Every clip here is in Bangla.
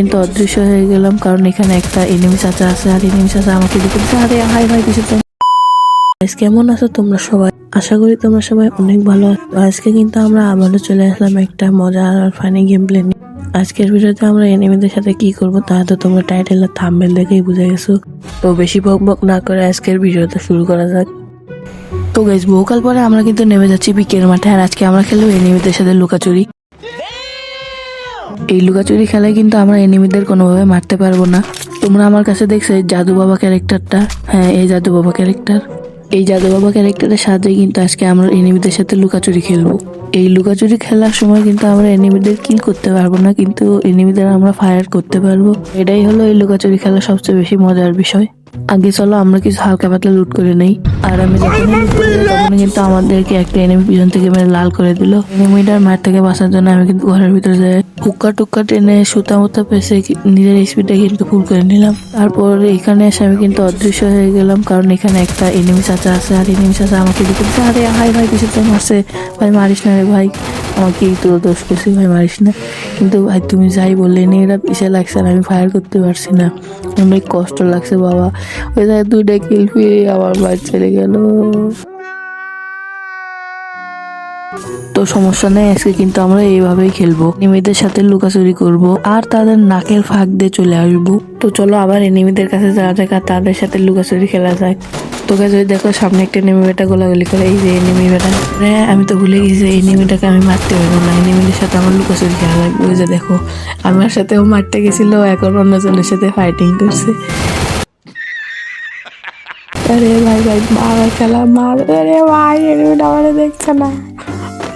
কিন্তু অদৃশ্য হয়ে গেলাম, কারণ এখানে একটা এনিমি চাচা আছে। আর এনিমি চাচা আমাকে দেখে আরে হাই ভাই কিছু। কেমন আছো তোমরা সবাই? আশা করি তোমরা সবাই অনেক ভালো আছো। আজকে কিন্তু আমরা আবারও চলে আসলাম একটা মজার আর ফানি গেম প্লে নিয়ে। আজকের ভিডিওতে আমরা এনিমিদের সাথে কি করব তা তো তোমরা টাইটেল আর থাম্বনেল দেখেই বুঝে গেছো। তো বেশি বক না করে আজকের ভিডিওটা শুরু করা যাক। তো গাইস, বহুকাল পরে আমরা কিন্তু নেমে যাচ্ছি বিকেল মাঠে। আর আজকে আমরা খেলবো এনিমিদের সাথে লুকাচুরি। এই লুকাচুরি খেলায় কিন্তু আমরা এনিমিদের কোনোভাবে মারতে পারবো না। তোমরা আমার কাছে দেখছো এই জাদু বাবা ক্যারেক্টারটা? হ্যাঁ, এই জাদু বাবা ক্যারেক্টার। এই জাদু বাবা ক্যারেক্টারের সাহায্যে কিন্তু আজকে আমরা এনিমিদের সাথে লুকাচুরি খেলবো। এই লুকাচুরি খেলার সময় কিন্তু আমরা এনিমিদের কিল করতে পারবো না, কিন্তু এনিমিদের আমরা ফায়ার করতে পারবো। এটাই হলো এই লুকাচুরি খেলার সবচেয়ে বেশি মজার বিষয়। আগে চলো আমরা কিছু হালকা পাতলা লুট করে নেই। আর আমি যখন লুট করে তখন কিন্তু আমাদেরকে একটা এনিমি পিছন থেকে মেরে লাল করে দিল। এনিমিটার মার থেকে বাঁচার জন্য আমি কিন্তু ঘরের ভিতরে যাই, হুক্কা টুক্কা টেনে সুতা মুতা পেছে নিজের স্পিডটা কিন্তু ফুল করে নিলাম। তারপর এখানে এসে আমি কিন্তু অদৃশ্য হয়ে গেলাম, কারণ এখানে একটা এনিমি চাচা আছে। আর এনিমি চাচা আমাকে দেখে আরে হাই ভাই কিছু তো মারছে। ভাই মারিস না রে ভাই, আমাকে তোর দোষ করছি ভাই, মারিস না। কিন্তু ভাই তুমি যাই বললে এনিমিটা পিছিয়ে লাগছে আর আমি ফায়ার করতে পারছি না। অনেক কষ্ট লাগছে বাবা। ওই জায়গায় 2টা কিল পেয়ে আমার ভাই চলে গেল। তো সমস্যা নেই, আজকে কিন্তু আমরা এইভাবেই খেলবো। এনিমিদের সাথে লুকাচুরি করব আর তাদের নাকের ফাঁক দিয়ে চলে আসবো। তো চলো আবার এনিমিদের কাছে যাওয়া যাক আর তাদের সাথে লুকাচুরি খেলা যাক। তোকে যদি দেখো সামনে একটা এনিমি বেটা গোলাগুলি করে, এই যে এনিমি বেটা। হ্যাঁ, আমি তো ভুলে গেছি এই এনিমিটাকে আমি মারতে পারবো না। এনিমিদের সাথে আমার লুকাচুরি খেলা লাগবে। ওই যে দেখো আমার সাথেও মারতে গেছিল, এখন অন্যজনের সাথে ফাইটিং করছে। আরে ভাই ভাই মার খেলা মার। আরে ভাই এনিমিটা আমারে দেখছে না।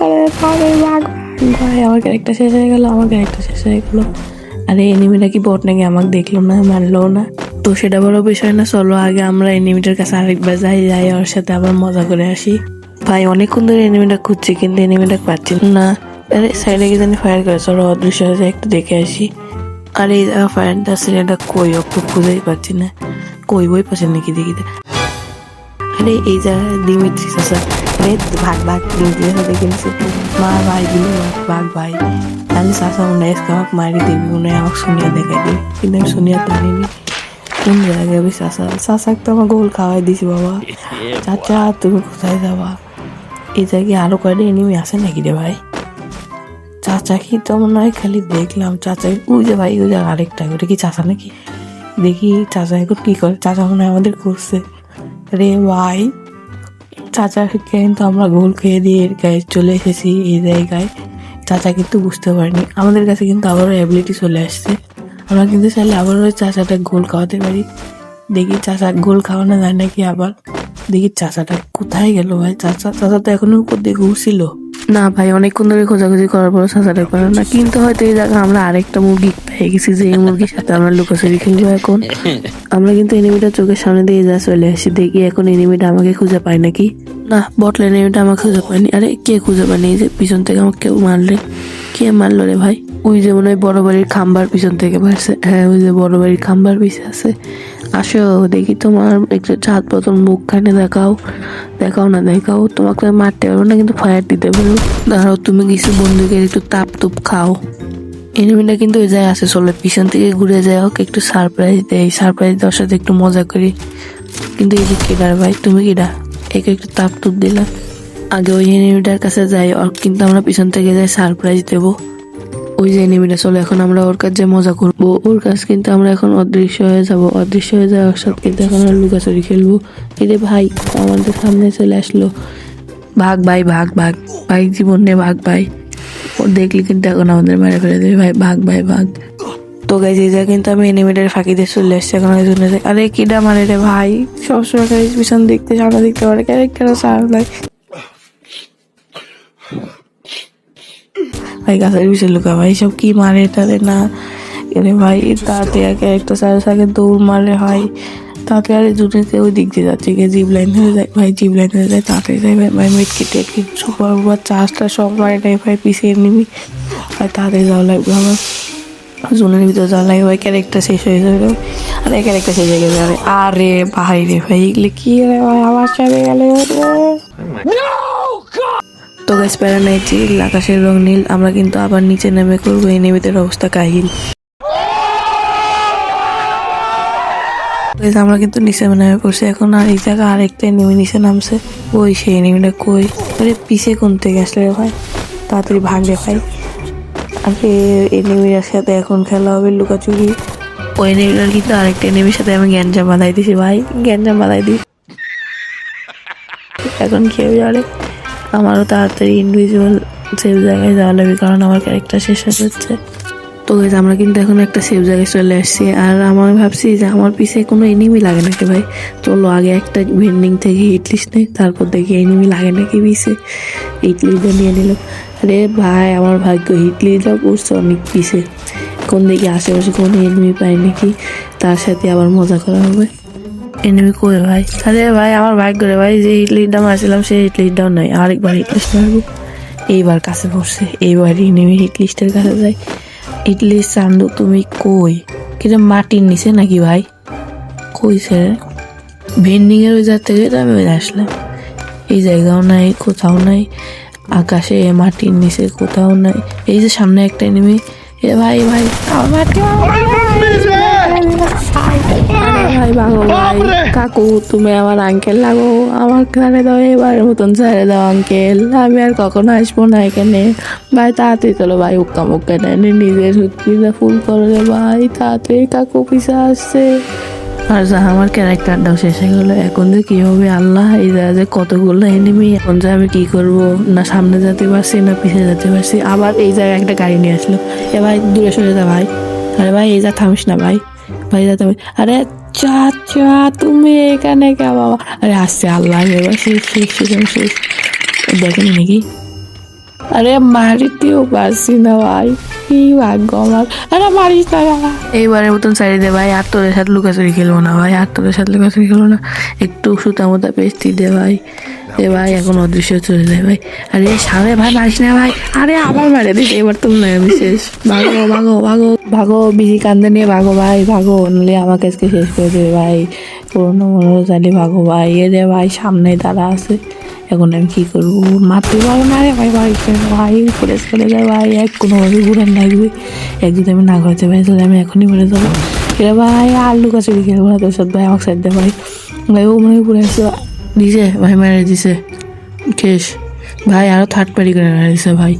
আরে ভাই আমার ক্যারেক্টার শেষ হয়ে গেল, আমার ক্যারেক্টার শেষ হয়ে গেল। আরে এনিমিটা কি বট নাকি? আমাকে দেখলো না, মারলো না। তো সেটা বড় বিষয় না, চলো আগে আমরা এনিমিটার কাছে আরেকবার যাই ওর সাথে আবার মজা করে আসি। ভাই অনেকক্ষণ ধরে এনিমিটা খুঁজছি কিন্তু এনিমিটা পাচ্ছি না। আরে সাইডে কি জানি ফায়ার করে, চলো অদৃশ্য হয়ে যায় একটু দেখে আসি। আর এই জায়গা ফায়ারটা আছে, এটা কই একটু খুঁজেই পাচ্ছি না। কই বই পাচ্ছে নাকি দেখি। আরে এই জায়গায় দিমিত্রি চাচা। আরে ভাগ দিমিত্রি চাচা দেখে নিচ্ছে মা ভাই দিল ভাগ ভাই। তাহলে চাচা মনে হয় আমাকে মারি দিবি, মনে হয় আমাকে শুনিয়া দেখাই দিবি, কিন্তু আমি শুনিয়া তো নিবি। কোন জায়গায় যাবি চাচাকে তো আমার গোল খাওয়াই দিছি বাবা। চাচা তুমি কোথায় যাবা? এই জায়গায় আরো কয়টা এনিমি আছে নাকি রে ভাই? চাচা কি তো মনে হয় খালি দেখলাম চাচা। ওই যে ভাই ওই জায়গা আরেকটা, ওটা কি চাচা নাকি? দেখি চাচা এখন কি করে। চাচা মনে হয় আমাদের করছে রে ভাই। চাচাকে কিন্তু আমরা গোল খেয়ে দিয়ে এর গায়ে চলে এসেছি এই জায়গায়। চাচা কিন্তু বুঝতে পারিনি, আমাদের কাছে কিন্তু আবারও অ্যাবিলিটি চলে আসছে। আমরা কিন্তু চাইলে আবারও ওই চাচাটা গোল খাওয়াতে পারি। দেখি চাচা গোল খাওয়ানো যায় নাকি আবার। দেখি চাচাটা কোথায় গেল ভাই। চাচা তো এখনো উপর দিয়ে ঘুরছিল না ভাই। অনেকক্ষণ ধরে খোঁজাখুঁজি করার পর চাচাটা করে না, কিন্তু হয়তো এই জায়গায় আমরা আরেকটা মুরগি পেয়ে গেছি, যে এই মুরগির সাথে আমরা লুকোচুরি খেলবো এখন। আমরা কিন্তু এনিমিটা চোখের সামনে দিয়ে যা চলে আসি। দেখি এখন এনিমিটা আমাকে খুঁজে পায় নাকি না। বটলে এনিমিটা আমাকে খুঁজে পায়নি। আরে কে খুঁজে পায়নি? এই যে পিছন থেকে আমাকে কেউ মারলে। কে মারলো রে ভাই? ওই যে মনে হয় বড় বাড়ির খাম্বার পিছন থেকে মারছে। হ্যাঁ, ওই যে বড় বাড়ির খাম্বার পিছে আছে। আসো দেখি তোমার একটু চাঁদ পতন মুখখানে দেখাও না দেখাও। তোমাকে মারতে পারবো না কিন্তু ফায়ার দিতে পারবো। দাঁড়াও, তুমি কিছু বন্ধুকে একটু তাপ তুপ খাও। এনিমিটা কিন্তু ওই যায় আছে, চলে পিছন থেকে ঘুরে যায় হোক একটু সারপ্রাইজ দেয়। সারপ্রাইজ দেওয়ার সাথে একটু মজা করি। কিন্তু এই যে কেডার ভাই, তুমি কিডা? একে একটু তাপ তুপ দিলাম। আগে ওই এনিমিটার কাছে যাই, ওর কিন্তু আমরা পিছন থেকে যাই সারপ্রাইজ দেবো। ওই যে এনিমিটা চলো, এখন আমরা ওর কাছে মজা করবো। ওর কাছ কিন্তু আমরা এখন অদৃশ্য হয়ে যাবো। অদৃশ্য হয়ে যাওয়ার সাথে কিন্তু এখন আমরা লুকাচুরি খেলবো। এই যে ভাই আমাদের সামনে চলে আসলো। ভাগ ভাই ভাই জীবন নে ভাগ ভাই। ওর দেখলি কিন্তু এখন আমাদের মেরে ফেলে দেবে ভাই। ভাগ। তো গাইজ এই জায়গায় কিন্তু আমি এনিমিটার ফাঁকি দিয়ে চলে আসছি এখন। ওই জন্য আরে কিডা মারে রে ভাই, সবসময় পিছন দেখতে সামনে দেখতে পারে ক্যারেক্টার সার ভাই। ভাই গাছের পিছনে লুকা ভাই, সব কি মারে টারে না এরে ভাই। তাতে ক্যারেক্টার সাথে দৌড় মারে হয়। তাতে আরে দুটোতে ওই দিক দিয়ে যাচ্ছে গিয়ে জিপ লাইন হয়ে যায় ভাই। জিপ লাইন হয়ে যায় তাড়াতাড়ি যাই ভাই। মেটকিট সুপার চার্জটা সব মারে টাই ভাই পিছিয়ে নিবি ভাই। তাড়াতাড়ি যাওয়া লাগবে আমার, জোনের ভিতরে যাওয়া লাগে ভাই। ক্যারেক্টার শেষ হয়ে যাবে। আরে ক্যারেক্টার শেষ হয়ে গেছে। আরে ভাই রে ভাই, এগুলো কি রে ভাই আমার সাথে গেলে। তো গাছ প্যারা নাই, চিল আকাশের রং নীল। আমরা কিন্তু আবার নিচে নেমে করবো এনিমিদের অবস্থা কাহিল। আমরা কিন্তু নিচে নামে পড়ছি এখন, আর এই জায়গা আরেকটা এনিমি নিচে নামছে। ওই সেই এনিমিটা কই? আরে পিছে কোন থেকে আসলে রে ভাই, তাড়াতাড়ি ভাগ রে ভাই। আরে এনিমির সাথে এখন খেলা হবে লুকাচুরি। ওই এনিমিটার কিন্তু আরেকটা এনিমির সাথে আমি গ্যাঞ্জাম বাঁধাই দিছি ভাই, গ্যাঞ্জাম বাঁধাই দিই। এখন কেউ জানে আমারও তাড়াতাড়ি ইন্ডিভিজুয়াল সেফ জায়গায় যাওয়া লাগবে, কারণ আমার ক্যারেক্টার শেষ হয়ে যাচ্ছে। তো guys, আমরা কিন্তু এখন একটা সেফ জায়গায় চলে আসছি, আর আমার ভাবছি যে আমার পিছে কোনো এনিমি লাগে নাকি ভাই। চলো আগে একটা ভেন্ডিং থেকে হিট লিস্ট নেই, তারপর দেখি এনিমি লাগে নাকি পিছে। হিট লিস্টটা নিয়ে নিলাম। আরে ভাই আমার ভাগ্য হিট লিস্টটা পড়ছে অনেক পিছে। কোন দিকে আশেপাশে কোনো এনিমি পাই নাকি, তার সাথে আবার মজা করা হবে। এনিমি কই ভাই? আরে ভাই আমার ভাগ্য রে ভাই, যে হিট লিস্টটা মারছিলাম সেই হিট লিস্টটাও নাই। আরেকবার হিট লিস্ট মারবো। এইবার কাছে পড়ছে, এইবার এনিমি হিট লিস্টের কাছে যাই। ইডলি চান্দু তুমি কই? কিরে মাটির নিচে নাকি ভাই? কইছে ভেন্ডিং এর ওই জায়গা থেকে আমি ওই আসলাম। এই জায়গাও নাই, কোথাও নাই। আকাশে মাটির নিচে কোথাও নাই। এই যে সামনে একটা এনিমি। এ ভাই ভাই আমার ভাই ভাগো ভাই। কাকু তুমি আমার আঙ্কেল লাগো, আমার কানে দাও, এবারের মতন ছেড়ে দাও আঙ্কেল, আমি আর কখনো আসবো না এখানে। ভাই তাড়াতাড়ি চলো ভাই, উক্কা মুক্কা নেন, নিজের শক্তিটা ফুল করো রে ভাই, তাড়াতাড়ি কাকু পিছা আসছে। আর যা আমার ক্যারেক্টারটাও শেষ হয়ে গেলো। এখন যে কি হবে আল্লাহ, এই যে কতগুলো এনিমি, এখন যে আমি কি করব, না সামনে যেতে পারছি না পিছিয়ে যেতে পারছি। আবার এই জায়গায় একটা গাড়ি নিয়ে আসলো। এ ভাই দূরে সরে যা ভাই। আরে ভাই এই যা থামিস না ভাই, ভাই যা থামিস। আরে চাচা তুমি এখানে কে বাবা? আরে আসছে আল্লাহ, এবার শেষ শেষ শেষ শেষ। দেখেন নাকি? আরে মারিতেও পারছি না ভাই, কি ভাগ্য আমার। আরে মারিস না বাবা। এইবারের মতন সাইড দে ভাই, আর তোদের সাথে লুকাচুরি খেলবো না ভাই, আর তোদের সাথে লুকাচুরি খেলবো না। একটু সুতা মোতা পেস্টি দে ভাই, এ ভাই এখন অদৃশ্য চলে যায় ভাই। আরে সামনে ভাই মারিস না ভাই। আরে আবার মারে দিস, এবার তো নয় আমি শেষ। ভাগো ভাগো ভাগো ভাগো, বিজি কান্দে নিয়ে ভাগো ভাই ভাগো, নাহলে আমাকে আজকে শেষ করে দেবে ভাই। পুরোনো মনে চালি ভাগো ভাই। এ রে ভাই সামনে তারা আছে, এখন আমি কি করবো? মারতে পারবো না রে ভাই, ভাই পড়ে চলে যায় ভাই, এক কোনোভাবে ঘুরে লাগবে। এক যদি আমি না ঘুরতে পারি তাহলে আমি এখনই মরে যাবো। এরা ভাই আর লুকাচুরি খেলবো না তোর সাথে ভাই, আমার সাইড দে ভাই। ভাই ও মনে পড়ে আসছে দিছে ভাই, মেরে দিছে শেষ ভাই, আরো থার্ড পার্টি করে মেরে দিছে ভাই।